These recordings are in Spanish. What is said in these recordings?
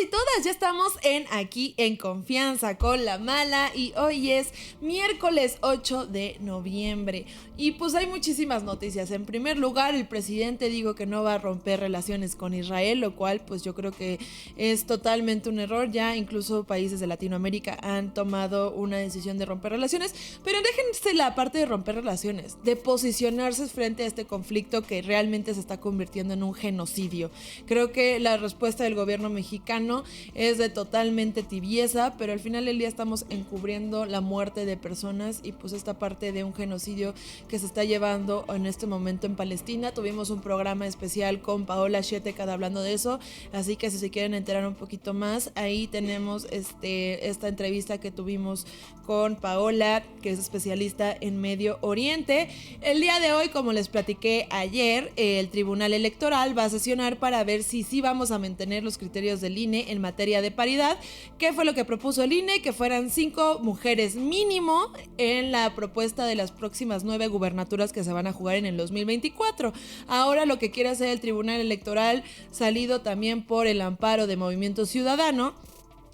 y todas, ya estamos aquí en Confianza con la Mala y hoy es miércoles 8 de noviembre y pues hay muchísimas noticias. En primer lugar, el presidente dijo que no va a romper relaciones con Israel, lo cual pues yo creo que es totalmente un error. Ya incluso países de Latinoamérica han tomado una decisión de romper relaciones, pero déjense la parte de romper relaciones, de posicionarse frente a este conflicto que realmente se está convirtiendo en un genocidio. Creo que la respuesta del gobierno mexicano es de totalmente tibieza, pero al final del día estamos encubriendo la muerte de personas y pues esta parte de un genocidio que se está llevando en este momento en Palestina. Tuvimos un programa especial con Paola Schiettekad hablando de eso, así que si se quieren enterar un poquito más, ahí tenemos esta entrevista que tuvimos con Paola, que es especialista en Medio Oriente. El día de hoy, como les platiqué ayer, el Tribunal Electoral va a sesionar para ver si sí vamos a mantener los criterios del INE en materia de paridad. ¿Qué fue lo que propuso el INE? Que fueran 5 mujeres mínimo en la propuesta de las próximas 9 gubernaturas que se van a jugar en el 2024. Ahora lo que quiere hacer el Tribunal Electoral, salido también por el amparo de Movimiento Ciudadano,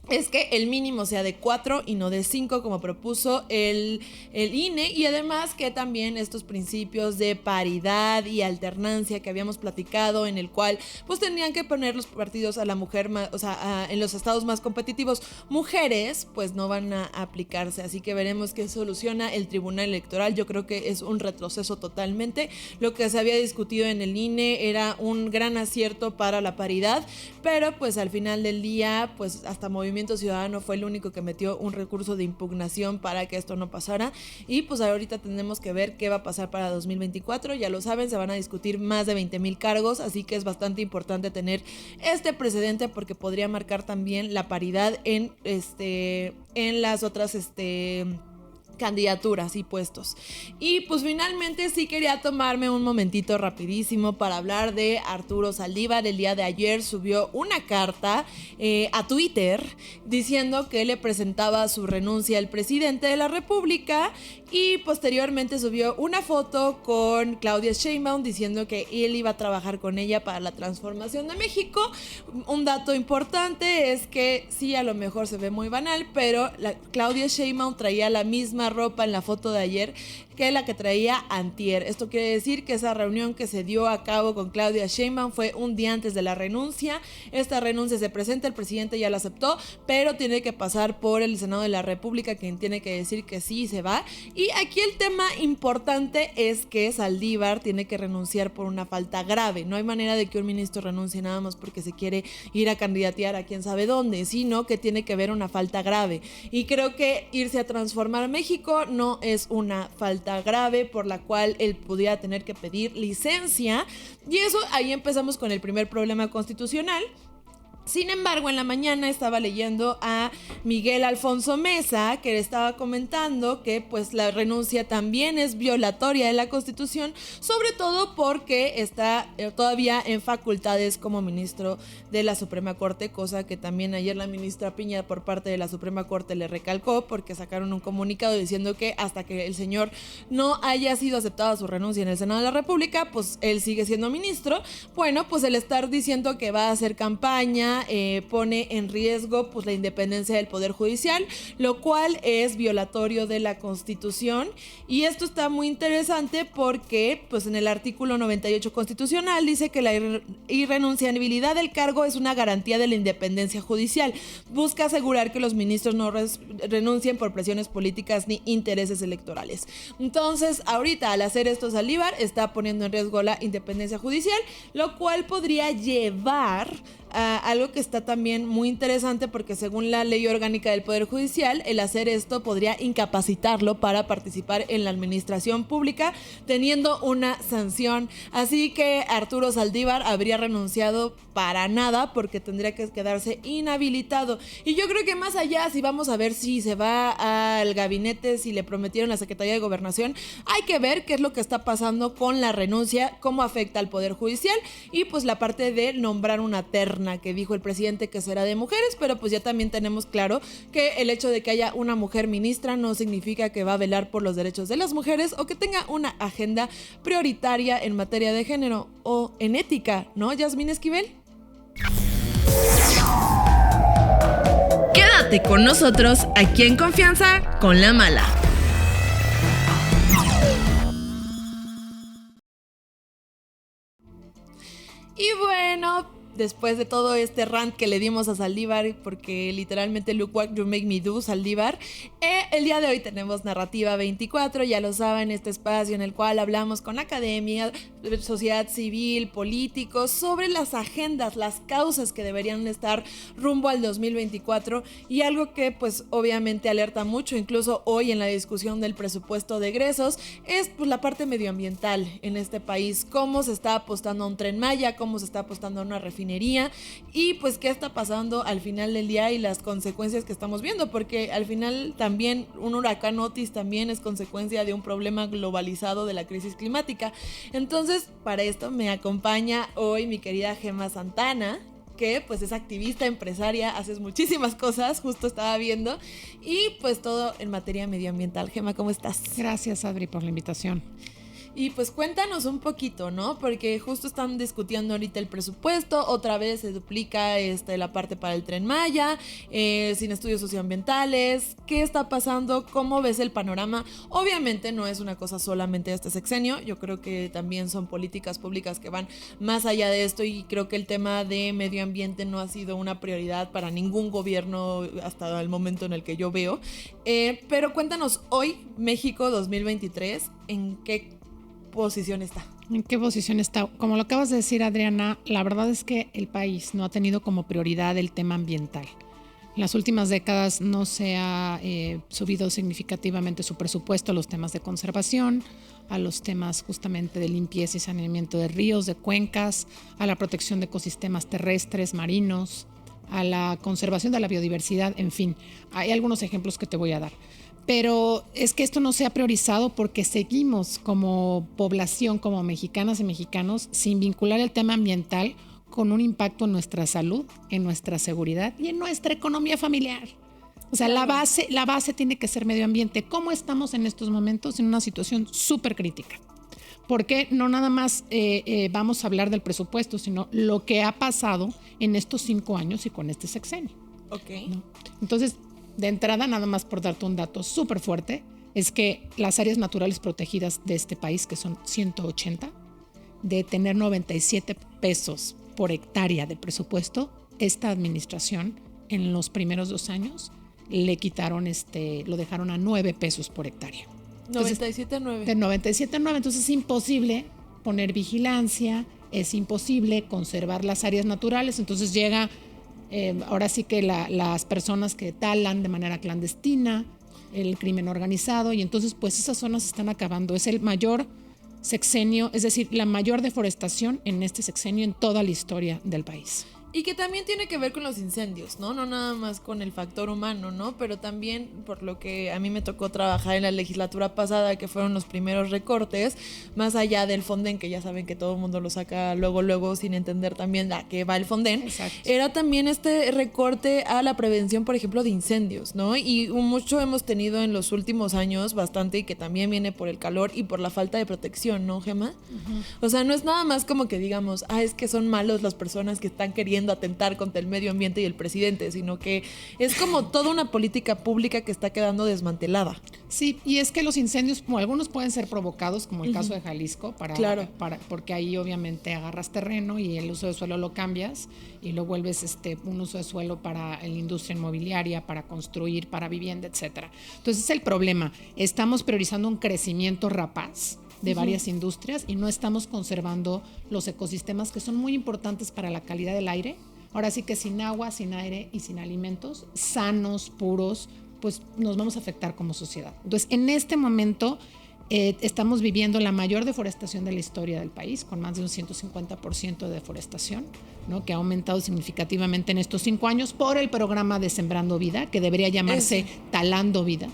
es que el mínimo sea de 4 y no de 5 como propuso el INE, y además que también estos principios de paridad y alternancia que habíamos platicado, en el cual pues tendrían que poner los partidos a la mujer más, en los estados más competitivos mujeres, pues no van a aplicarse, así que veremos qué soluciona el Tribunal Electoral. Yo creo que es un retroceso totalmente. Lo que se había discutido en el INE era un gran acierto para la paridad, pero pues al final del día pues hasta Movimiento Ciudadano fue el único que metió un recurso de impugnación para que esto no pasara, y pues ahorita tenemos que ver qué va a pasar para 2024. Ya lo saben, se van a discutir más de 20,000 cargos, así que es bastante importante tener este precedente porque podría marcar también la paridad en las otras candidaturas y puestos. Y pues finalmente sí quería tomarme un momentito rapidísimo para hablar de Arturo Saldívar. El día de ayer subió una carta a Twitter diciendo que le presentaba su renuncia al presidente de la República, y posteriormente subió una foto con Claudia Sheinbaum diciendo que él iba a trabajar con ella para la transformación de México. Un dato importante es que sí, a lo mejor se ve muy banal, pero Claudia Sheinbaum traía la misma ropa en la foto de ayer que la que traía antier. Esto quiere decir que esa reunión que se dio a cabo con Claudia Sheinbaum fue un día antes de la renuncia. Esta renuncia se presenta, el presidente ya la aceptó, pero tiene que pasar por el Senado de la República, quien tiene que decir que sí se va. Y aquí el tema importante es que Saldívar tiene que renunciar por una falta grave. No hay manera de que un ministro renuncie nada más porque se quiere ir a candidatear a quién sabe dónde, sino que tiene que haber una falta grave. Y creo que irse a transformar México no es una falta grave por la cual él pudiera tener que pedir licencia, y eso ahí empezamos con el primer problema constitucional. Sin embargo, en la mañana estaba leyendo a Miguel Alfonso Mesa, que le estaba comentando que pues la renuncia también es violatoria de la Constitución, sobre todo porque está todavía en facultades como ministro de la Suprema Corte, cosa que también ayer la ministra Piña por parte de la Suprema Corte le recalcó, porque sacaron un comunicado diciendo que hasta que el señor no haya sido aceptada su renuncia en el Senado de la República, pues él sigue siendo ministro. Bueno, pues el estar diciendo que va a hacer campaña pone en riesgo pues la independencia del Poder Judicial, lo cual es violatorio de la Constitución. Y esto está muy interesante porque pues en el artículo 98 constitucional dice que la irrenunciabilidad del cargo es una garantía de la independencia judicial. Busca asegurar que los ministros no renuncien por presiones políticas ni intereses electorales. Entonces, ahorita al hacer esto, Saldívar está poniendo en riesgo la independencia judicial, lo cual podría llevar a algo que está también muy interesante, porque según la ley orgánica del Poder Judicial, el hacer esto podría incapacitarlo para participar en la administración pública, teniendo una sanción. Así que Arturo Saldívar habría renunciado para nada, porque tendría que quedarse inhabilitado. Y yo creo que más allá, si vamos a ver si se va al gabinete, si le prometieron la Secretaría de Gobernación, hay que ver qué es lo que está pasando con la renuncia, cómo afecta al Poder Judicial, y pues la parte de nombrar una terna, que dijo el presidente que será de mujeres, pero pues ya también tenemos claro que el hecho de que haya una mujer ministra no significa que va a velar por los derechos de las mujeres o que tenga una agenda prioritaria en materia de género o en ética, ¿no, Yasmín Esquivel? Quédate con nosotros aquí en Confianza con la Mala. Y bueno, después de todo este rant que le dimos a Saldívar, porque literalmente look what you make me do, Saldívar, el día de hoy tenemos Narrativa 24, ya lo saben, este espacio en el cual hablamos con academia, sociedad civil, políticos, sobre las agendas, las causas que deberían estar rumbo al 2024, y algo que pues obviamente alerta mucho, incluso hoy en la discusión del presupuesto de egresos, es pues la parte medioambiental en este país, cómo se está apostando a un Tren Maya, cómo se está apostando a una refinería, y pues qué está pasando al final del día y las consecuencias que estamos viendo, porque al final también un huracán Otis también es consecuencia de un problema globalizado de la crisis climática. Entonces, para esto me acompaña hoy mi querida Gemma Santana, que pues es activista, empresaria, haces muchísimas cosas, justo estaba viendo, y pues todo en materia medioambiental. Gemma, ¿cómo estás? Gracias, Adri, por la invitación. Y pues cuéntanos un poquito, ¿no? Porque justo están discutiendo ahorita el presupuesto, otra vez se duplica la parte para el Tren Maya, sin estudios socioambientales. ¿Qué está pasando? ¿Cómo ves el panorama? Obviamente no es una cosa solamente de este sexenio, yo creo que también son políticas públicas que van más allá de esto, y creo que el tema de medio ambiente no ha sido una prioridad para ningún gobierno hasta el momento en el que yo veo. Pero cuéntanos hoy, México 2023, ¿en qué posición está? ¿En qué posición está? Como lo acabas de decir, Adriana, la verdad es que el país no ha tenido como prioridad el tema ambiental. En las últimas décadas no se ha subido significativamente su presupuesto a los temas de conservación, a los temas justamente de limpieza y saneamiento de ríos, de cuencas, a la protección de ecosistemas terrestres, marinos, a la conservación de la biodiversidad, en fin. Hay algunos ejemplos que te voy a dar. Pero es que esto no se ha priorizado porque seguimos como población, como mexicanas y mexicanos, sin vincular el tema ambiental con un impacto en nuestra salud, en nuestra seguridad y en nuestra economía familiar. O sea, la base tiene que ser medio ambiente. ¿Cómo estamos en estos momentos? En una situación súper crítica. Porque no nada más vamos a hablar del presupuesto, sino lo que ha pasado en estos 5 años y con este sexenio. Ok. ¿No? Entonces, de entrada, nada más por darte un dato súper fuerte, es que las áreas naturales protegidas de este país, que son 180, de tener 97 pesos por hectárea de presupuesto, esta administración en los primeros 2 años le quitaron, lo dejaron a 9 pesos por hectárea. 97.9. De 97.9, entonces es imposible poner vigilancia, es imposible conservar las áreas naturales, entonces llega... ahora sí que las personas que talan de manera clandestina, el crimen organizado, y entonces pues esas zonas se están acabando. Es el mayor sexenio, es decir, la mayor deforestación en este sexenio en toda la historia del país. Y que también tiene que ver con los incendios, ¿no? No nada más con el factor humano, ¿no? Pero también por lo que a mí me tocó trabajar en la legislatura pasada, que fueron los primeros recortes, más allá del Fonden, que ya saben que todo el mundo lo saca luego sin entender también a qué va el Fonden. Exacto. Era también este recorte a la prevención, por ejemplo, de incendios, ¿no? Y mucho hemos tenido en los últimos años, bastante, y que también viene por el calor y por la falta de protección, ¿no, Gemma? Uh-huh. O sea, no es nada más como que digamos, es que son malos las personas que están queriendo atentar contra el medio ambiente y el presidente, sino que es como toda una política pública que está quedando desmantelada. Sí, y es que los incendios, como algunos pueden ser provocados, como el caso de Jalisco, porque ahí obviamente agarras terreno y el uso de suelo lo cambias y lo vuelves un uso de suelo para la industria inmobiliaria, para construir, para vivienda, etcétera. Entonces es el problema. Estamos priorizando un crecimiento rapaz de varias industrias y no estamos conservando los ecosistemas que son muy importantes para la calidad del aire. Ahora sí que sin agua, sin aire y sin alimentos sanos, puros, pues nos vamos a afectar como sociedad. Entonces, en este momento estamos viviendo la mayor deforestación de la historia del país, con más de un 150% de deforestación, ¿no? Que ha aumentado significativamente en estos 5 años por el programa de Sembrando Vida, que debería llamarse Talando Vida.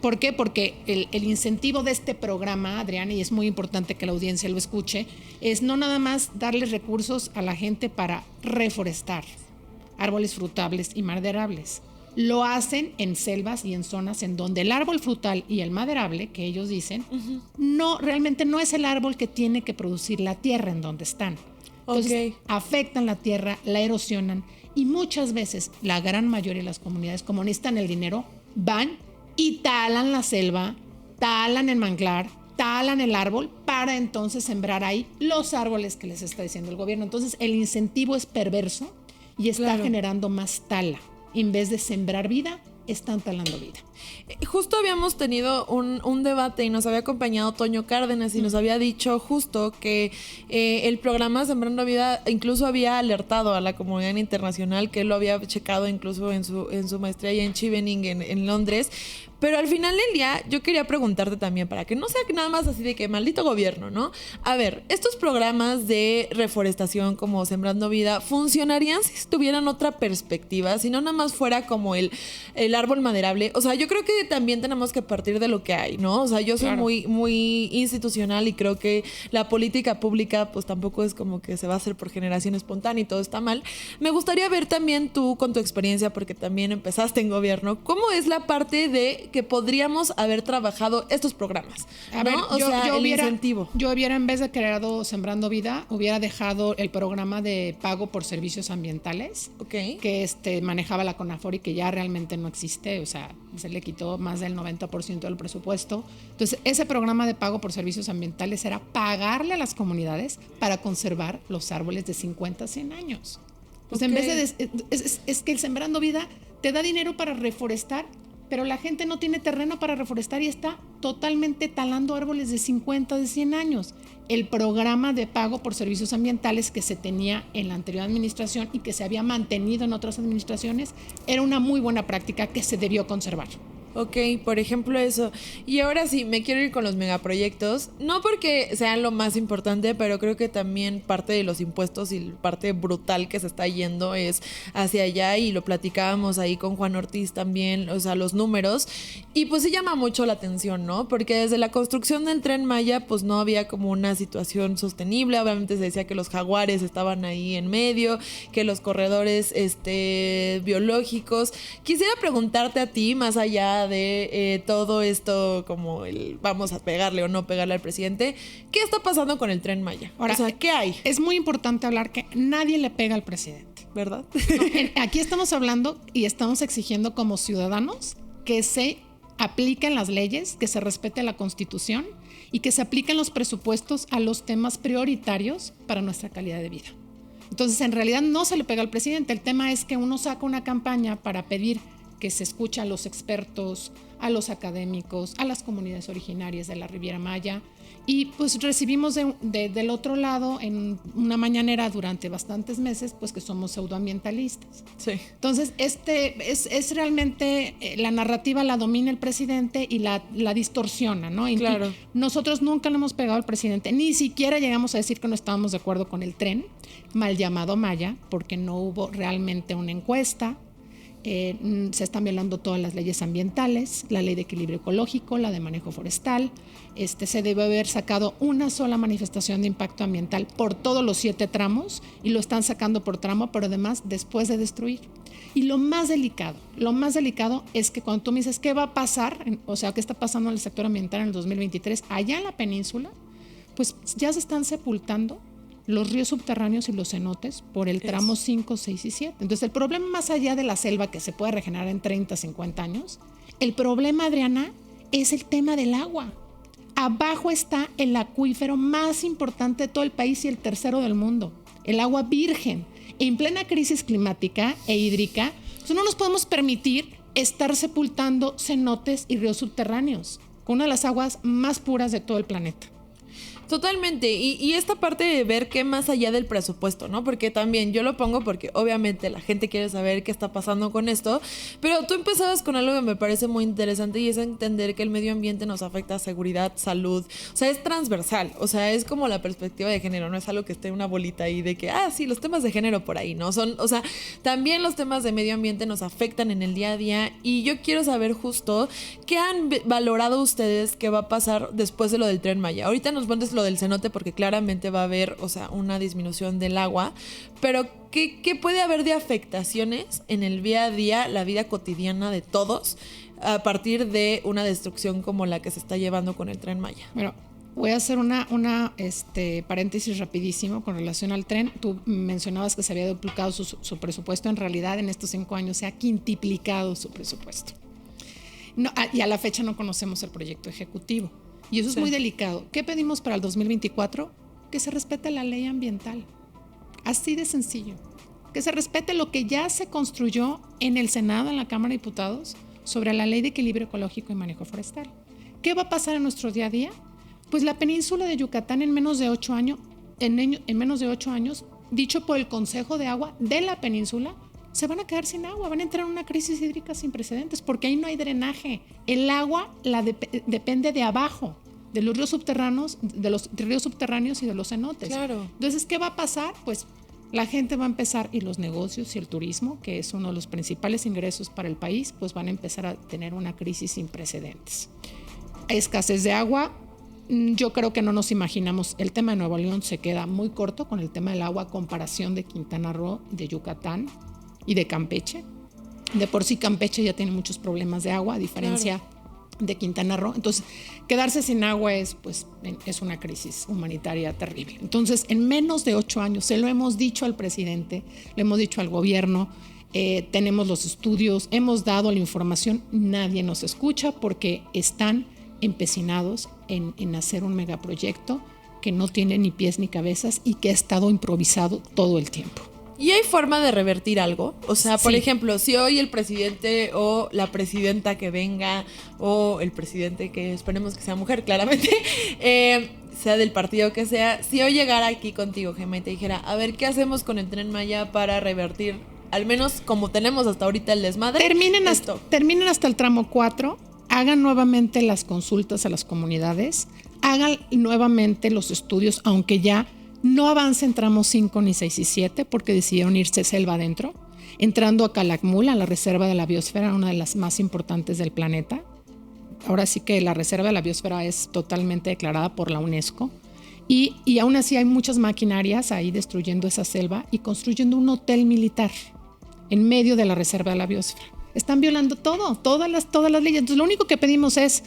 ¿Por qué? Porque el incentivo de este programa, Adriana, y es muy importante que la audiencia lo escuche, es no nada más darles recursos a la gente para reforestar árboles frutables y maderables. Lo hacen en selvas y en zonas en donde el árbol frutal y el maderable, que ellos dicen, realmente no es el árbol que tiene que producir la tierra en donde están. Entonces, afectan la tierra, la erosionan y muchas veces la gran mayoría de las comunidades, como necesitan el dinero, van y talan la selva, talan el manglar, talan el árbol para entonces sembrar ahí los árboles que les está diciendo el gobierno. Entonces, el incentivo es perverso y está generando más tala. En vez de sembrar vida, están talando vida. Justo habíamos tenido un debate y nos había acompañado Toño Cárdenas y nos había dicho justo que el programa Sembrando Vida incluso había alertado a la comunidad internacional, que él lo había checado incluso en su maestría allá en Chevening en Londres. Pero al final del día yo quería preguntarte también, para que no sea nada más así de que maldito gobierno, ¿no? A ver, estos programas de reforestación como Sembrando Vida funcionarían si tuvieran otra perspectiva, si no nada más fuera como el árbol maderable. O sea, yo creo que también tenemos que partir de lo que hay, ¿no? O sea, yo soy muy institucional y creo que la política pública pues tampoco es como que se va a hacer por generación espontánea y todo está mal. Me gustaría ver también tú con tu experiencia, porque también empezaste en gobierno, ¿cómo es la parte de que podríamos haber trabajado estos programas? A ver, el incentivo. Yo hubiera, en vez de creado Sembrando Vida, hubiera dejado el programa de pago por servicios ambientales, que manejaba la CONAFOR y que ya realmente no existe, o sea, se le quitó más del 90% del presupuesto. Entonces, ese programa de pago por servicios ambientales era pagarle a las comunidades para conservar los árboles de 50 a 100 años. Pues en vez de... Es que el Sembrando Vida te da dinero para reforestar, pero la gente no tiene terreno para reforestar y está totalmente talando árboles de 50, de 100 años. El programa de pago por servicios ambientales que se tenía en la anterior administración y que se había mantenido en otras administraciones era una muy buena práctica que se debió conservar. Ok, por ejemplo eso. Y ahora sí, me quiero ir con los megaproyectos. No porque sean lo más importante, pero creo que también parte de los impuestos y parte brutal que se está yendo es hacia allá. Y lo platicábamos ahí con Juan Ortiz también, o sea, los números. Y pues sí llama mucho la atención, ¿no? Porque desde la construcción del Tren Maya, pues no había como una situación sostenible. Obviamente se decía que los jaguares estaban ahí en medio, que los corredores biológicos. Quisiera preguntarte a ti, más allá de todo esto, como el vamos a pegarle o no pegarle al presidente, ¿qué está pasando con el Tren Maya? Ahora, o sea, ¿qué hay? Es muy importante hablar que nadie le pega al presidente, ¿verdad? No, aquí estamos hablando y estamos exigiendo como ciudadanos que se apliquen las leyes, que se respete la Constitución y que se apliquen los presupuestos a los temas prioritarios para nuestra calidad de vida. Entonces, en realidad no se le pega al presidente. El tema es que uno saca una campaña para pedir que se escuche a los expertos, a los académicos, a las comunidades originarias de la Riviera Maya, y pues recibimos del otro lado en una mañanera durante bastantes meses pues que somos pseudoambientalistas. Sí. Entonces es realmente la narrativa la domina el presidente y la distorsiona, ¿no? Claro. Y nosotros nunca le hemos pegado al presidente, ni siquiera llegamos a decir que no estábamos de acuerdo con el tren, mal llamado Maya, porque no hubo realmente una encuesta. Se están violando todas las leyes ambientales, la ley de equilibrio ecológico, la de manejo forestal. Se debe haber sacado una sola manifestación de impacto ambiental por todos los 7 tramos y lo están sacando por tramo, pero además después de destruir. Y lo más delicado es que cuando tú me dices qué va a pasar, o sea, qué está pasando en el sector ambiental en el 2023, allá en la península, pues ya se están sepultando los ríos subterráneos y los cenotes por el tramo 5, 6 y 7. Entonces, el problema más allá de la selva que se puede regenerar en 30, 50 años, el problema, Adriana, es el tema del agua. Abajo está el acuífero más importante de todo el país y el tercero del mundo, el agua virgen. En plena crisis climática e hídrica, pues no nos podemos permitir estar sepultando cenotes y ríos subterráneos con una de las aguas más puras de todo el planeta. Totalmente, y esta parte de ver qué más allá del presupuesto, ¿no? Porque también yo lo pongo porque obviamente la gente quiere saber qué está pasando con esto, pero tú empezabas con algo que me parece muy interesante y es entender que el medio ambiente nos afecta a seguridad, salud, o sea, es transversal, o sea, es como la perspectiva de género, no es algo que esté en una bolita ahí de que, sí, los temas de género por ahí, ¿no? O sea, también los temas de medio ambiente nos afectan en el día a día y yo quiero saber justo qué han valorado ustedes que va a pasar después de lo del Tren Maya. Ahorita nos pones lo del cenote porque claramente va a haber, o sea, una disminución del agua, pero ¿qué puede haber de afectaciones en el día a día, la vida cotidiana de todos, a partir de una destrucción como la que se está llevando con el Tren Maya? Bueno, Voy a hacer una paréntesis rapidísimo con relación al tren. Tú mencionabas que se había duplicado su presupuesto. En realidad, en estos 5 años se ha quintuplicado su presupuesto. No, y a la fecha no conocemos el proyecto ejecutivo. Y eso es muy delicado. ¿Qué pedimos para el 2024? Que se respete la ley ambiental. Así de sencillo. Que se respete lo que ya se construyó en el Senado, en la Cámara de Diputados, sobre la Ley de Equilibrio Ecológico y Manejo Forestal. ¿Qué va a pasar en nuestro día a día? Pues la península de Yucatán en menos de 8 años, dicho por el Consejo de Agua de la península, se van a quedar sin agua, van a entrar en una crisis hídrica sin precedentes, porque ahí no hay drenaje. El agua depende de abajo, de los ríos subterráneos, y de los cenotes. Claro. Entonces, ¿qué va a pasar? Pues la gente va a empezar, y los negocios y el turismo, que es uno de los principales ingresos para el país, pues van a empezar a tener una crisis sin precedentes. Escasez de agua. Yo creo que no nos imaginamos, el tema de Nuevo León se queda muy corto con el tema del agua a comparación de Quintana Roo, de Yucatán y de Campeche. De por sí Campeche ya tiene muchos problemas de agua, a diferencia de Quintana Roo. Entonces, quedarse sin agua es una crisis humanitaria terrible. Entonces, en menos de 8 años, se lo hemos dicho al presidente, lo hemos dicho al gobierno, tenemos los estudios, hemos dado la información, nadie nos escucha porque están empecinados en hacer un megaproyecto que no tiene ni pies ni cabezas y que ha estado improvisado todo el tiempo. ¿Y hay forma de revertir algo? O sea, por ejemplo, si hoy el presidente o la presidenta que venga, o el presidente, que esperemos que sea mujer, claramente, sea del partido que sea, si hoy llegara aquí contigo, Gemma, y te dijera, a ver, ¿qué hacemos con el Tren Maya para revertir, al menos como tenemos hasta ahorita el desmadre? Terminen hasta el tramo 4, hagan nuevamente las consultas a las comunidades, hagan nuevamente los estudios, aunque ya no avancen tramos 5 ni 6 y 7 porque decidieron irse selva adentro, entrando a Calakmul, a la Reserva de la Biosfera, una de las más importantes del planeta. Ahora sí que la Reserva de la Biosfera es totalmente declarada por la UNESCO y aún así hay muchas maquinarias ahí destruyendo esa selva y construyendo un hotel militar en medio de la Reserva de la Biosfera. Están violando todas las leyes. Entonces, lo único que pedimos es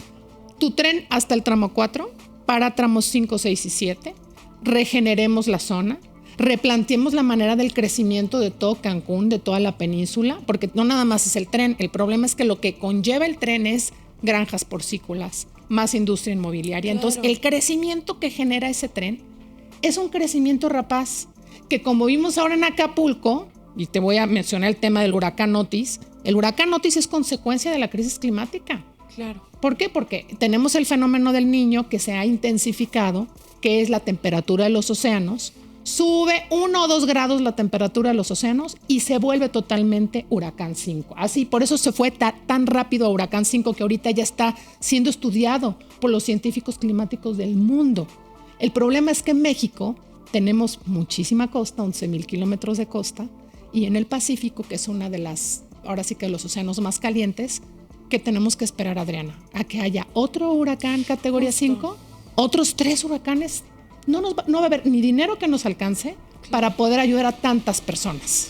tu tren hasta el tramo 4, para tramos 5, 6 y 7, regeneremos la zona, replanteemos la manera del crecimiento de todo Cancún, de toda la península, porque no nada más es el tren, el problema es que lo que conlleva el tren es granjas porcícolas, más industria inmobiliaria. Claro. Entonces, el crecimiento que genera ese tren es un crecimiento rapaz, que como vimos ahora en Acapulco, y te voy a mencionar el tema del huracán Otis. El huracán Otis es consecuencia de la crisis climática. Claro. ¿Por qué? Porque tenemos el fenómeno del Niño que se ha intensificado, que es la temperatura de los océanos. Sube 1 o 2 grados la temperatura de los océanos y se vuelve totalmente huracán 5. Así, por eso se fue tan rápido a huracán 5 que ahorita ya está siendo estudiado por los científicos climáticos del mundo. El problema es que en México tenemos muchísima costa, 11,000 kilómetros de costa, y en el Pacífico, que es una de las, ahora sí que los océanos más calientes, que tenemos que esperar, Adriana, a que haya otro huracán categoría 5, otros 3 huracanes. No va a haber ni dinero que nos alcance para poder ayudar a tantas personas.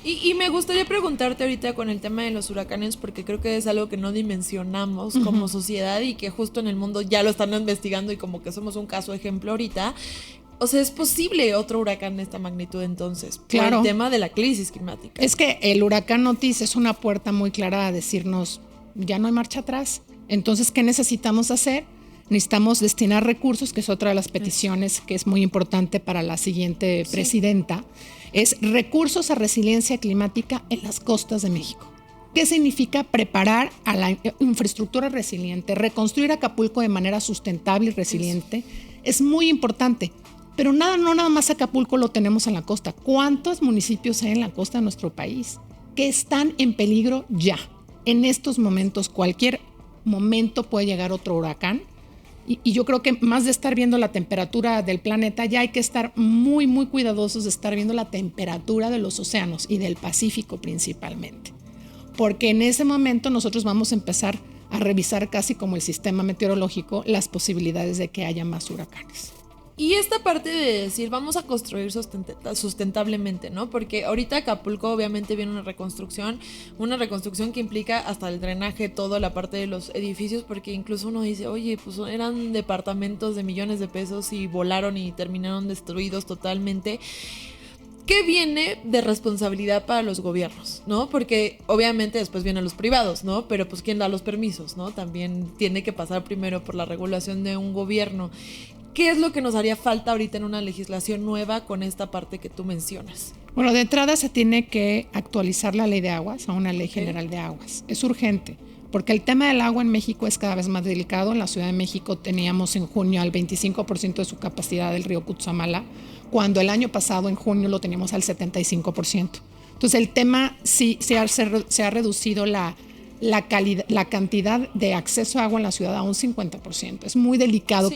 Y me gustaría preguntarte ahorita con el tema de los huracanes, porque creo que es algo que no dimensionamos como sociedad y que justo en el mundo ya lo están investigando y como que somos un caso ejemplo ahorita. O sea, ¿es posible otro huracán de esta magnitud entonces? Claro. Por el tema de la crisis climática. Es que el huracán Otis es una puerta muy clara a decirnos, ya no hay marcha atrás. Entonces, ¿qué necesitamos hacer? Necesitamos destinar recursos, que es otra de las peticiones que es muy importante para la siguiente presidenta, es recursos a resiliencia climática en las costas de México. ¿Qué significa preparar a la infraestructura resiliente, reconstruir Acapulco de manera sustentable y resiliente? Es muy importante. Pero no nada más Acapulco lo tenemos en la costa. ¿Cuántos municipios hay en la costa de nuestro país que están en peligro ya? En estos momentos, cualquier momento puede llegar otro huracán. Y yo creo que más de estar viendo la temperatura del planeta, ya hay que estar muy, muy cuidadosos de estar viendo la temperatura de los océanos y del Pacífico principalmente. Porque en ese momento nosotros vamos a empezar a revisar casi como el sistema meteorológico las posibilidades de que haya más huracanes. Y esta parte de decir, vamos a construir sustentablemente, ¿no? Porque ahorita Acapulco obviamente viene una reconstrucción que implica hasta el drenaje, toda la parte de los edificios, porque incluso uno dice, oye, pues eran departamentos de millones de pesos y volaron y terminaron destruidos totalmente. ¿Qué viene de responsabilidad para los gobiernos, ¿no? Porque obviamente después vienen los privados, ¿no? Pero pues ¿quién da los permisos, ¿no? También tiene que pasar primero por la regulación de un gobierno. ¿Qué es lo que nos haría falta ahorita en una legislación nueva con esta parte que tú mencionas? Bueno, de entrada se tiene que actualizar la ley de aguas a una ley general de aguas. Es urgente, porque el tema del agua en México es cada vez más delicado. En la Ciudad de México teníamos en junio al 25% de su capacidad del río Cutzamala, cuando el año pasado en junio lo teníamos al 75%. Entonces el tema sí se ha reducido la cantidad de acceso a agua en la ciudad a un 50%. Es muy delicado. Sí.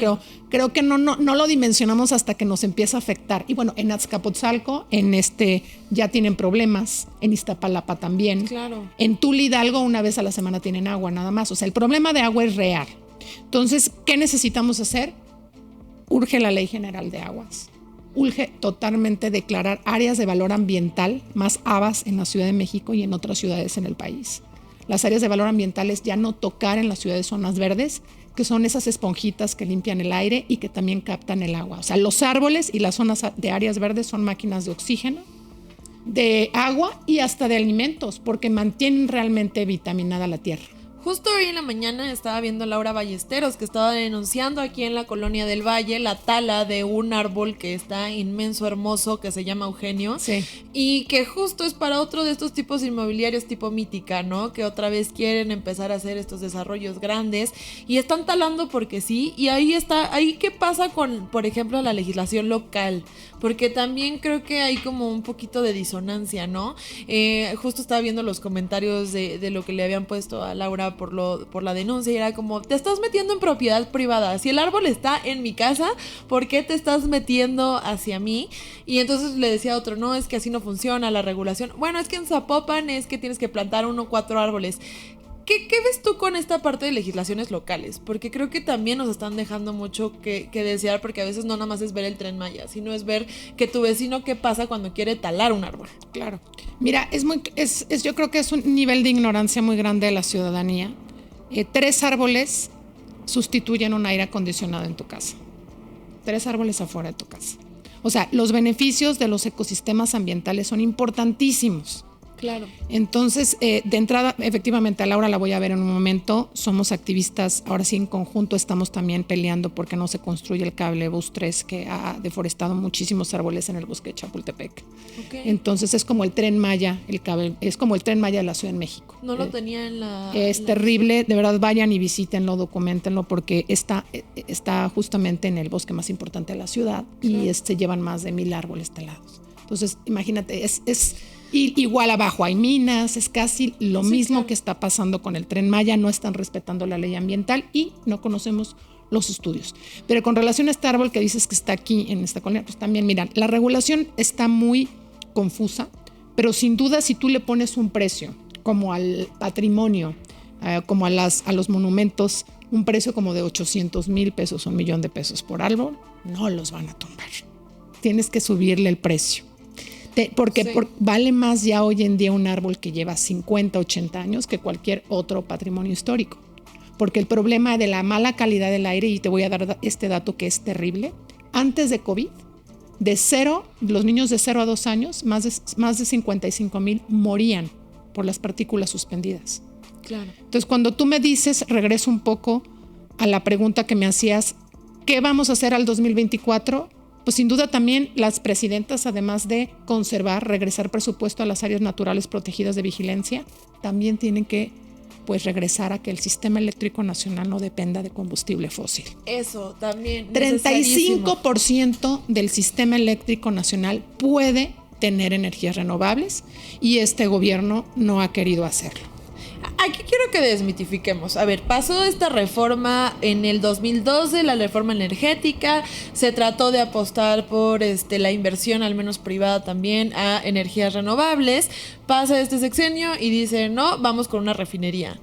Creo que no lo dimensionamos hasta que nos empieza a afectar. Y bueno, en Azcapotzalco, ya tienen problemas, en Iztapalapa también. Claro. En Tula Hidalgo una vez a la semana tienen agua, nada más. O sea, el problema de agua es real. Entonces, ¿qué necesitamos hacer? Urge la Ley General de Aguas. Urge totalmente declarar áreas de valor ambiental, más ABAS en la Ciudad de México y en otras ciudades en el país. Las áreas de valor ambiental es ya no tocar en las ciudades zonas verdes, que son esas esponjitas que limpian el aire y que también captan el agua. O sea, los árboles y las zonas de áreas verdes son máquinas de oxígeno, de agua y hasta de alimentos, porque mantienen realmente vitaminada la tierra. Justo hoy en la mañana estaba viendo a Laura Ballesteros, que estaba denunciando aquí en la Colonia del Valle la tala de un árbol que está inmenso, hermoso, que se llama Eugenio. Sí. Y que justo es para otro de estos tipos inmobiliarios tipo Mítica, ¿no? Que otra vez quieren empezar a hacer estos desarrollos grandes y están talando porque sí. Y ahí ¿qué pasa con, por ejemplo, la legislación local? Porque también creo que hay como un poquito de disonancia, ¿no? Justo estaba viendo los comentarios de lo que le habían puesto a Laura por la denuncia y era como, te estás metiendo en propiedad privada. Si el árbol está en mi casa, ¿por qué te estás metiendo hacia mí? Y entonces le decía a otro, no, es que así no funciona la regulación. Bueno, es que en Zapopan es que tienes que plantar 1 o 4 árboles. ¿Qué ves tú con esta parte de legislaciones locales? Porque creo que también nos están dejando mucho que desear, porque a veces no nada más es ver el Tren Maya, sino es ver que tu vecino qué pasa cuando quiere talar un árbol. Claro. Mira, yo creo que es un nivel de ignorancia muy grande de la ciudadanía. 3 árboles sustituyen un aire acondicionado en tu casa. 3 árboles afuera de tu casa. O sea, los beneficios de los ecosistemas ambientales son importantísimos. Claro. Entonces, de entrada, efectivamente, a Laura la voy a ver en un momento. Somos activistas, ahora sí en conjunto estamos también peleando porque no se construye el cable Bus 3 que ha deforestado muchísimos árboles en el bosque de Chapultepec. Okay. Entonces es como el Tren Maya, el cable, es como el Tren Maya de la Ciudad de México. No lo tenía en la... Es terrible, de verdad vayan y visítenlo, documentenlo porque está justamente en el bosque más importante de la ciudad. Claro. Y llevan más de 1,000 árboles talados. Entonces, imagínate, y igual abajo hay minas, es casi lo mismo claro. que está pasando con el Tren Maya, no están respetando la ley ambiental y no conocemos los estudios. Pero con relación a este árbol que dices que está aquí en esta colonia, pues también, mira, la regulación está muy confusa, pero sin duda si tú le pones un precio, como al patrimonio, como a los monumentos, un precio como de 800,000 pesos o $1,000,000 por árbol, no los van a tumbar. Tienes que subirle el precio. Porque vale más ya hoy en día un árbol que lleva 50, 80 años que cualquier otro patrimonio histórico. Porque el problema de la mala calidad del aire, y te voy a dar este dato que es terrible, antes de COVID, los niños de 0 a 2 años, más de 55,000 morían por las partículas suspendidas. Claro. Entonces, cuando tú me dices, regreso un poco a la pregunta que me hacías, ¿qué vamos a hacer al 2024? Pues sin duda también las presidentas, además de regresar presupuesto a las áreas naturales protegidas de vigilancia, también tienen que regresar a que el sistema eléctrico nacional no dependa de combustible fósil. Eso también. 35% del sistema eléctrico nacional puede tener energías renovables y este gobierno no ha querido hacerlo. Aquí quiero que desmitifiquemos. A ver, pasó esta reforma en el 2012, la reforma energética, se trató de apostar por la inversión, al menos privada también, a energías renovables. Pasa este sexenio y dice, no, vamos con una refinería.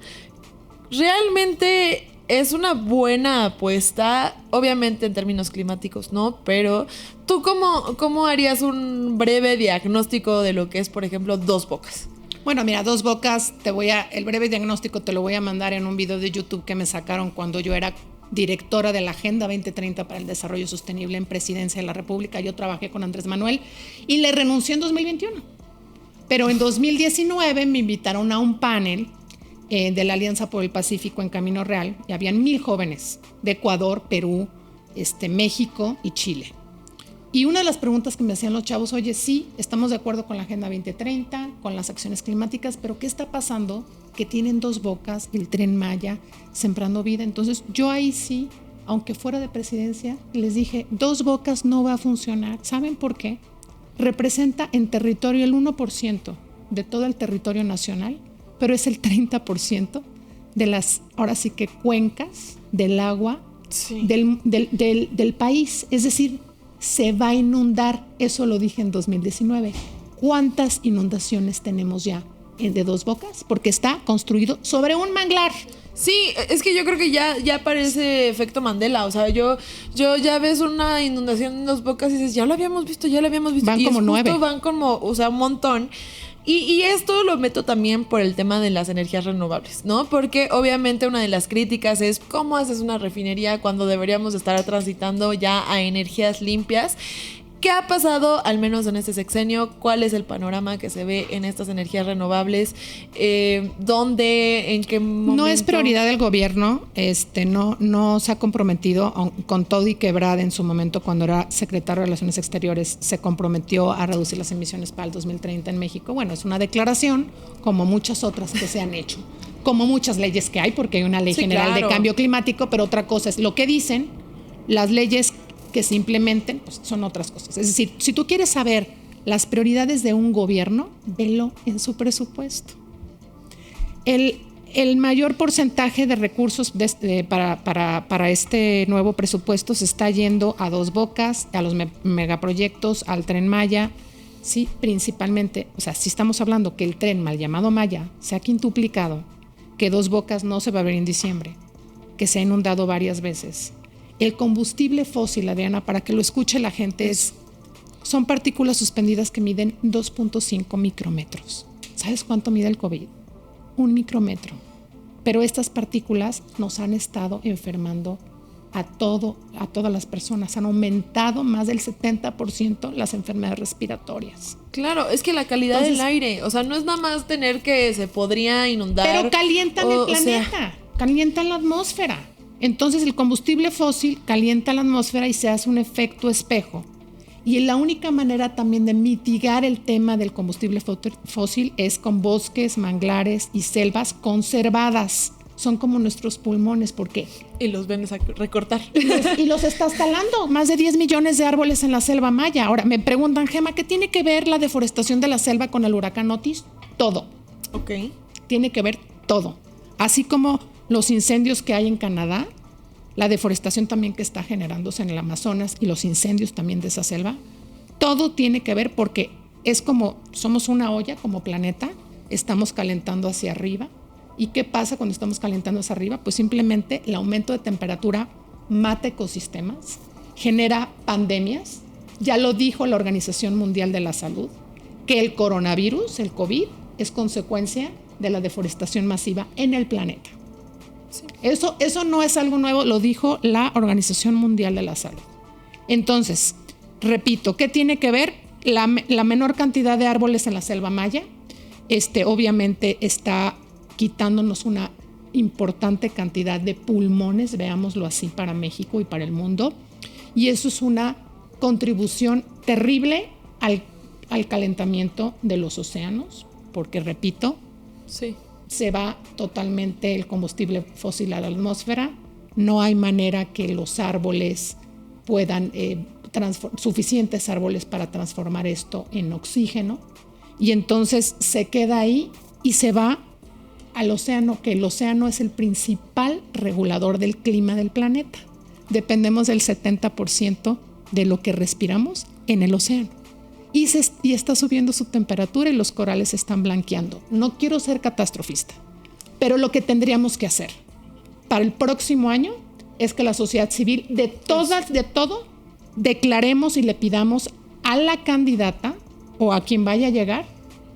Realmente es una buena apuesta, obviamente en términos climáticos, ¿no? Pero ¿tú cómo harías un breve diagnóstico de lo que es, por ejemplo, Dos Bocas? Bueno, mira, Dos Bocas, el breve diagnóstico te lo voy a mandar en un video de YouTube que me sacaron cuando yo era directora de la Agenda 2030 para el Desarrollo Sostenible en Presidencia de la República. Yo trabajé con Andrés Manuel y le renuncié en 2021. Pero en 2019 me invitaron a un panel de la Alianza por el Pacífico en Camino Real y habían 1,000 jóvenes de Ecuador, Perú, México y Chile. Y una de las preguntas que me hacían los chavos, oye, sí, estamos de acuerdo con la Agenda 2030, con las acciones climáticas, pero ¿qué está pasando? Que tienen Dos Bocas, el Tren Maya, sembrando vida. Entonces yo ahí sí, aunque fuera de presidencia, les dije, Dos Bocas no va a funcionar. ¿Saben por qué? Representa en territorio el 1% de todo el territorio nacional, pero es el 30% de las, ahora sí que cuencas del agua sí. del país. Es decir, se va a inundar. Eso lo dije en 2019. ¿Cuántas inundaciones tenemos ya de Dos Bocas? Porque está construido sobre un manglar. Sí, es que yo creo que ya parece efecto Mandela. O sea, yo ya ves una inundación en Dos Bocas y dices, ya lo habíamos visto. Van y como 9. Van como, o sea, un montón. Y esto lo meto también por el tema de las energías renovables, ¿no? Porque obviamente una de las críticas es cómo haces una refinería cuando deberíamos estar transitando ya a energías limpias. ¿Qué ha pasado, al menos en este sexenio? ¿Cuál es el panorama que se ve en estas energías renovables? ¿Dónde? ¿En qué momento? No es prioridad del gobierno. No se ha comprometido, con todo y que Ebrard en su momento, cuando era secretario de Relaciones Exteriores, se comprometió a reducir las emisiones para el 2030 en México. Bueno, es una declaración, como muchas otras que se han hecho, como muchas leyes que hay, porque hay una ley general de cambio climático, pero otra cosa es lo que dicen, las leyes que se implementen, pues son otras cosas. Es decir, si tú quieres saber las prioridades de un gobierno, velo en su presupuesto. El mayor porcentaje de recursos para este nuevo presupuesto se está yendo a Dos Bocas, a los megaproyectos, al Tren Maya, sí, principalmente. O sea, si estamos hablando que el tren mal llamado Maya se ha quintuplicado, que Dos Bocas no se va a ver en diciembre, que se ha inundado varias veces. El combustible fósil, Adriana, para que lo escuche la gente, son partículas suspendidas que miden 2.5 micrómetros. ¿Sabes cuánto mide el COVID? 1 micrómetro. Pero estas partículas nos han estado enfermando a todas las personas. Han aumentado más del 70% las enfermedades respiratorias. Claro, es que la calidad del aire, o sea, no es nada más tener que se podría inundar. Pero calientan el planeta, calientan la atmósfera. Entonces el combustible fósil calienta la atmósfera y se hace un efecto espejo. Y la única manera también de mitigar el tema del combustible fósil es con bosques, manglares y selvas conservadas. Son como nuestros pulmones, ¿por qué? Y los vienes a recortar. Y los estás talando. Más de 10 millones de árboles en la selva maya. Ahora, me preguntan, Gema, ¿qué tiene que ver la deforestación de la selva con el huracán Otis? Todo. Ok. Tiene que ver todo. Así como los incendios que hay en Canadá, la deforestación también que está generándose en el Amazonas y los incendios también de esa selva, todo tiene que ver porque es como, somos una olla como planeta, estamos calentando hacia arriba. ¿Y qué pasa cuando estamos calentando hacia arriba? Pues simplemente el aumento de temperatura mata ecosistemas, genera pandemias. Ya lo dijo la Organización Mundial de la Salud, que el coronavirus, el COVID, es consecuencia de la deforestación masiva en el planeta. Sí. Eso no es algo nuevo, lo dijo la Organización Mundial de la Salud. Entonces, repito, ¿qué tiene que ver? La menor cantidad de árboles en la selva maya, obviamente está quitándonos una importante cantidad de pulmones, veámoslo así, para México y para el mundo. Y eso es una contribución terrible al calentamiento de los océanos, porque, repito, sí, se va totalmente el combustible fósil a la atmósfera. No hay manera que los árboles puedan, suficientes árboles para transformar esto en oxígeno. Y entonces se queda ahí y se va al océano, que el océano es el principal regulador del clima del planeta. Dependemos del 70% de lo que respiramos en el océano. Y está subiendo su temperatura y los corales se están blanqueando. No quiero ser catastrofista, pero lo que tendríamos que hacer para el próximo año es que la sociedad civil, de todo, declaremos y le pidamos a la candidata o a quien vaya a llegar,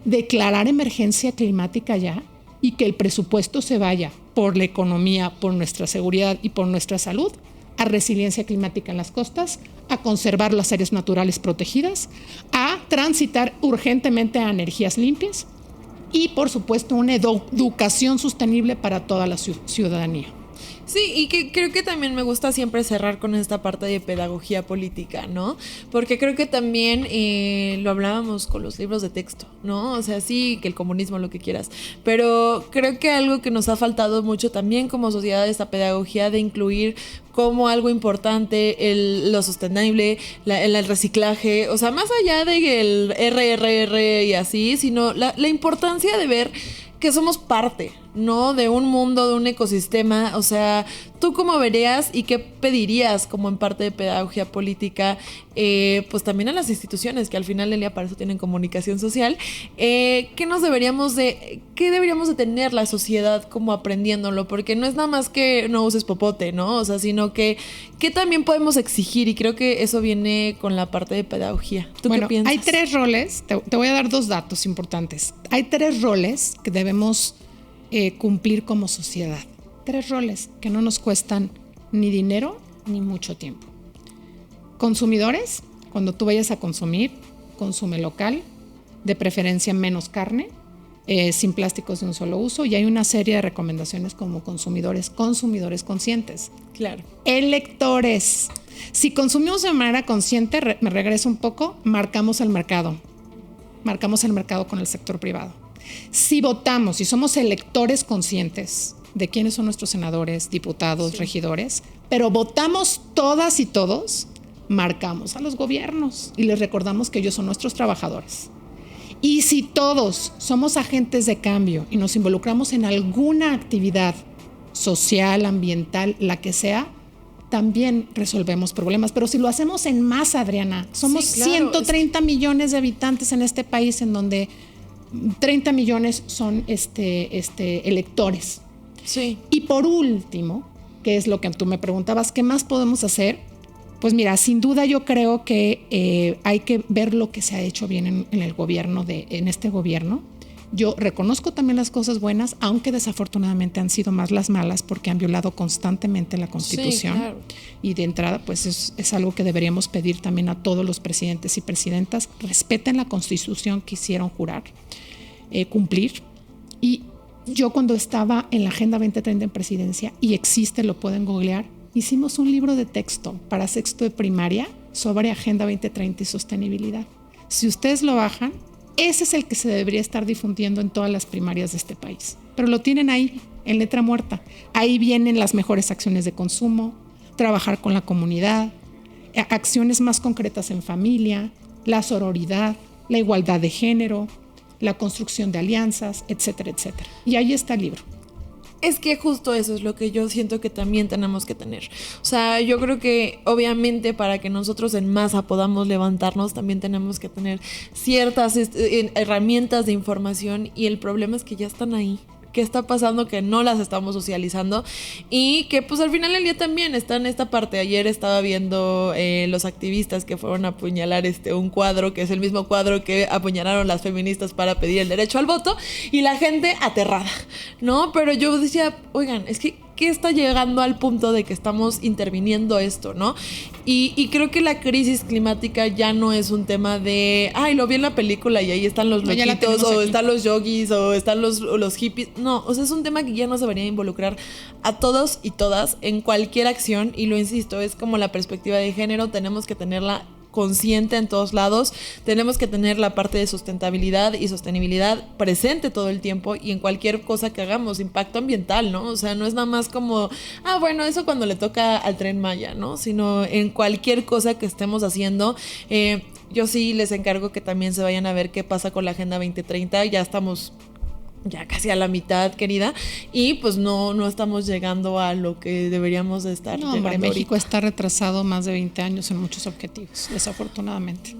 declarar emergencia climática ya y que el presupuesto se vaya por la economía, por nuestra seguridad y por nuestra salud, a resiliencia climática en las costas, a conservar las áreas naturales protegidas, a transitar urgentemente a energías limpias y, por supuesto, una educación sostenible para toda la ciudadanía. Sí, y que creo que también me gusta siempre cerrar con esta parte de pedagogía política, ¿no? Porque creo que también lo hablábamos con los libros de texto, ¿no? O sea, sí, que el comunismo, lo que quieras, pero creo que algo que nos ha faltado mucho también como sociedad, esta pedagogía de incluir como algo importante lo sostenible, el reciclaje, o sea, más allá del RRR y así, sino la importancia de ver que somos parte, ¿no? De un mundo, de un ecosistema. O sea, ¿tú cómo verías y qué pedirías como en parte de pedagogía política? Pues también a las instituciones, que al final del día para eso tienen comunicación social. ¿Qué deberíamos de tener la sociedad como aprendiéndolo? Porque no es nada más que no uses popote, ¿no? O sea, sino que también podemos exigir, y creo que eso viene con la parte de pedagogía. ¿Tú qué piensas? Hay 3 roles, te voy a dar 2 datos importantes. Hay 3 roles que debemos cumplir como sociedad. 3 roles que no nos cuestan ni dinero ni mucho tiempo. Consumidores, cuando tú vayas a consumir, consume local, de preferencia menos carne, sin plásticos de un solo uso, y hay una serie de recomendaciones como consumidores conscientes. Claro. Electores, si consumimos de manera consciente, me regreso un poco, marcamos el mercado con el sector privado. Si votamos y somos electores conscientes de quiénes son nuestros senadores, diputados, regidores, pero votamos todas y todos, marcamos a los gobiernos y les recordamos que ellos son nuestros trabajadores. Y si todos somos agentes de cambio y nos involucramos en alguna actividad social, ambiental, la que sea, también resolvemos problemas. Pero si lo hacemos en masa, Adriana, somos 130 millones de habitantes en este país, en donde 30 millones son electores. Sí. Y por último, que es lo que tú me preguntabas, ¿qué más podemos hacer? Pues mira, sin duda yo creo que hay que ver lo que se ha hecho bien en el gobierno, en este gobierno. Yo reconozco también las cosas buenas, aunque desafortunadamente han sido más las malas porque han violado constantemente la Constitución. Sí, claro. Y de entrada, pues es algo que deberíamos pedir también a todos los presidentes y presidentas. Respeten la Constitución que hicieron jurar, cumplir. Y yo cuando estaba en la Agenda 2030 en presidencia, y existe, lo pueden googlear, hicimos un libro de texto para sexto de primaria sobre Agenda 2030 y sostenibilidad. Si ustedes lo bajan, ese es el que se debería estar difundiendo en todas las primarias de este país. Pero lo tienen ahí, en letra muerta. Ahí vienen las mejores acciones de consumo, trabajar con la comunidad, acciones más concretas en familia, la sororidad, la igualdad de género, la construcción de alianzas, etcétera, etcétera. Y ahí está el libro. Es que justo eso es lo que yo siento que también tenemos que tener. O sea, yo creo que obviamente para que nosotros en masa podamos levantarnos, también tenemos que tener ciertas herramientas de información, y el problema es que ya están ahí. ¿Qué está pasando? Que no las estamos socializando, y que pues al final del día también está en esta parte. Ayer estaba viendo los activistas que fueron a apuñalar un cuadro, que es el mismo cuadro que apuñalaron las feministas para pedir el derecho al voto, y la gente aterrada, ¿no? Pero yo decía, oigan, es que ¿qué está llegando al punto de que estamos interviniendo esto, no? Y creo que la crisis climática ya no es un tema de, ay, lo vi en la película y ahí están los loquitos, o están los yogis, o están los hippies. No, o sea, es un tema que ya no se debería involucrar a todos y todas en cualquier acción, y lo insisto, es como la perspectiva de género, tenemos que tenerla consciente en todos lados, tenemos que tener la parte de sustentabilidad y sostenibilidad presente todo el tiempo, y en cualquier cosa que hagamos, impacto ambiental, ¿no? O sea, no es nada más como, bueno, eso cuando le toca al Tren Maya, ¿no? Sino en cualquier cosa que estemos haciendo. Yo sí les encargo que también se vayan a ver qué pasa con la Agenda 2030, ya estamos ya casi a la mitad, querida, y pues no estamos llegando a lo que deberíamos de estar. No, hombre, México está retrasado más de 20 años en muchos objetivos, desafortunadamente.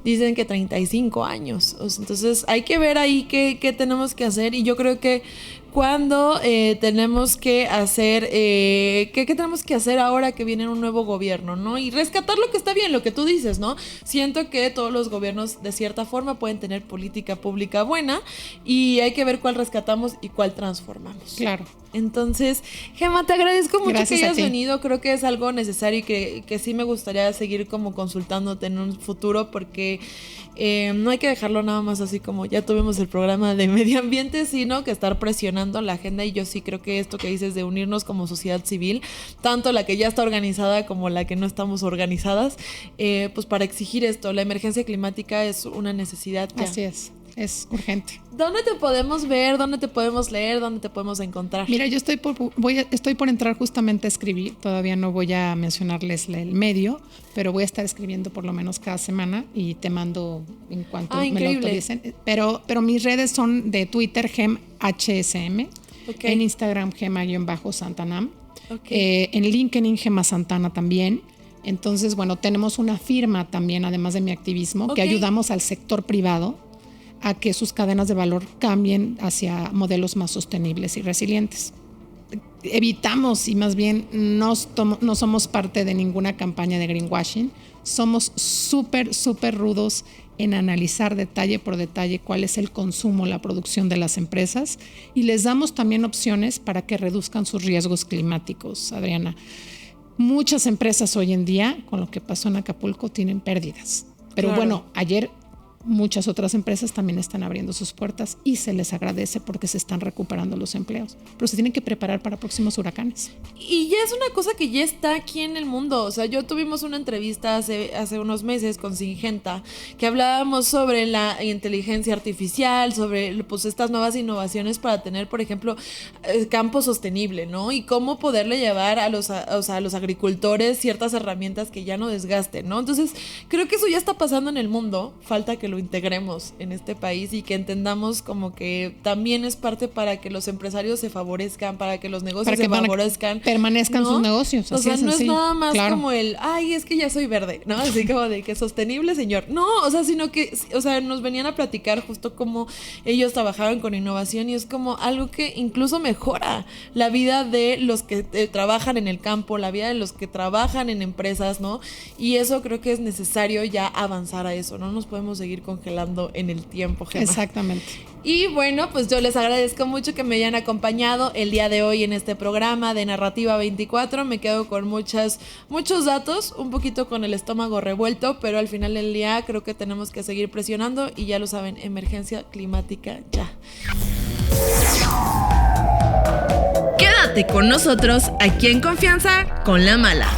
Dicen que 35 años, entonces hay que ver ahí qué tenemos que hacer, y yo creo que cuando tenemos que hacer, ¿qué tenemos que hacer ahora que viene un nuevo gobierno, ¿no? Y rescatar lo que está bien, lo que tú dices, ¿no? Siento que todos los gobiernos de cierta forma pueden tener política pública buena y hay que ver cuál rescatamos y cuál transformamos. Claro. Entonces, Gemma, te agradezco mucho Gracias que hayas a ti. venido. Creo que es algo necesario y que sí me gustaría seguir como consultándote en un futuro porque no hay que dejarlo nada más así como ya tuvimos el programa de medio ambiente, sino que estar presionando la agenda. Y yo sí creo que esto que dices de unirnos como sociedad civil, tanto la que ya está organizada como la que no estamos organizadas, pues para exigir esto. La emergencia climática es una necesidad ya. Así es urgente. ¿Dónde te podemos ver? ¿Dónde te podemos leer? ¿Dónde te podemos encontrar? Mira, yo estoy por entrar justamente a escribir. Todavía no voy a mencionarles el medio, pero voy a estar escribiendo por lo menos cada semana y te mando en cuanto me lo autoricen. Pero mis redes son de Twitter, GemHSM, okay. En Instagram, Gema-Santanam, okay. En LinkedIn, Gema Santana también. Entonces, bueno, tenemos una firma también, además de mi activismo, okay. Que ayudamos al sector privado a que sus cadenas de valor cambien hacia modelos más sostenibles y resilientes. Evitamos y más bien no somos parte de ninguna campaña de greenwashing. Somos súper rudos en analizar detalle por detalle cuál es el consumo, la producción de las empresas y les damos también opciones para que reduzcan sus riesgos climáticos, Adriana. Muchas empresas hoy en día, con lo que pasó en Acapulco, tienen pérdidas. Pero claro. Bueno, ayer muchas otras empresas también están abriendo sus puertas y se les agradece porque se están recuperando los empleos. Pero se tienen que preparar para próximos huracanes. Y ya es una cosa que ya está aquí en el mundo. O sea, yo tuvimos una entrevista hace unos meses con Syngenta que hablábamos sobre la inteligencia artificial, sobre pues estas nuevas innovaciones para tener, por ejemplo, campo sostenible, ¿no? Y cómo poderle llevar a los agricultores ciertas herramientas que ya no desgasten, ¿no? Entonces, creo que eso ya está pasando en el mundo. Falta que lo integremos en este país y que entendamos como que también es parte para que los empresarios se favorezcan, para que los negocios se favorezcan, permanezcan, ¿no? Sus negocios. O sea, no es nada más claro. Como ay, es que ya soy verde, ¿no? Así como de que sostenible, señor. No, o sea, sino que, o sea, nos venían a platicar justo cómo ellos trabajaban con innovación y es como algo que incluso mejora la vida de los que trabajan en el campo, la vida de los que trabajan en empresas, ¿no? Y eso creo que es necesario ya avanzar a eso, no nos podemos seguir congelando en el tiempo, Gemma. Exactamente. Y bueno, pues yo les agradezco mucho que me hayan acompañado el día de hoy en este programa de Narrativa 24. Me quedo con muchos datos, un poquito con el estómago revuelto, pero al final del día creo que tenemos que seguir presionando y ya lo saben, emergencia climática ya. Quédate con nosotros aquí en Confianza con la Mala.